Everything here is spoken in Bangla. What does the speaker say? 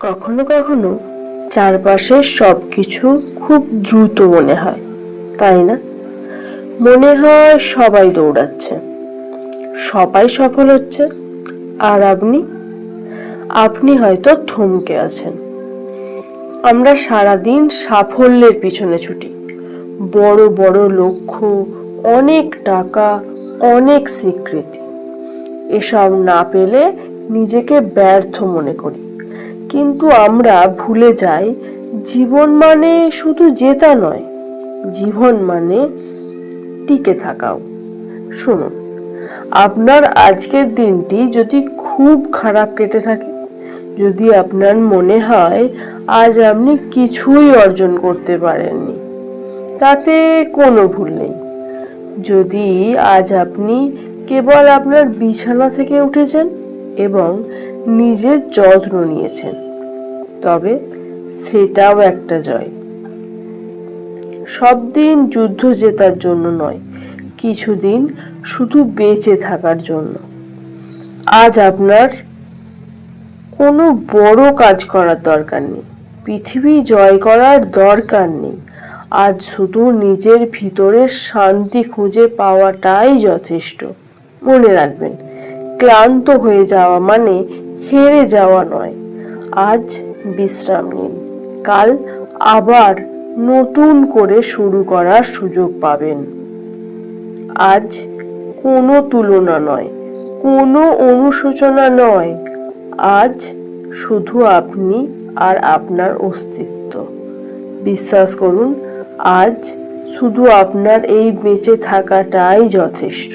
কখনো কখনো চারপাশের সবকিছু খুব দ্রুত মনে হয়, তাই না? মনে হয় সবাই দৌড়াচ্ছে, সবাই সফল হচ্ছে, আর আপনি হয়তো থমকে আছেন। আমরা সারাদিন সাফল্যের পিছনে ছুটি, বড় বড় লক্ষ্য, অনেক টাকা, অনেক স্বীকৃতি। এসব না পেলে নিজেকে ব্যর্থ মনে করি, কিন্তু আমরা ভুলে যাই জীবন মানে শুধু জেতা নয়, জীবন মানে টিকে থাকাও। শুনুন, আপনার আজকের দিনটি যদি খুব খারাপ কেটে থাকে, যদি আপনার মনে হয় আজ আপনি কিছুই অর্জন করতে পারেননি, তাতে কোনো ভুল নেই। যদি আজ আপনি কেবল আপনার বিছানা থেকে উঠেছেন এবং নিজের যত্ন নিয়েছেন, তবে সেটাও একটা জয়। সব দিন যুদ্ধ জেতার জন্য নয়, কিছুদিন শুধু বেঁচে থাকার জন্য। আজ আপনার কোনো বড় কাজ করার দরকার নেই, পৃথিবী জয় করার দরকার নেই। আজ শুধু নিজের ভিতরের শান্তি খুঁজে পাওয়াটাই যথেষ্ট। মনে রাখবেন, ক্লান্ত হয়ে যাওয়া মানে হেরে যাওয়া নয়। আজ বিশ্রাম নিন, কাল আবার নতুন করে শুরু করার সুযোগ পাবেন। আজ কোনো তুলনা নয়, কোনো অনুশোচনা নয়, আজ শুধু আপনি আর আপনার অস্তিত্ব। বিশ্বাস করুন, আজ শুধু আপনার এই বেঁচে থাকাটাই যথেষ্ট।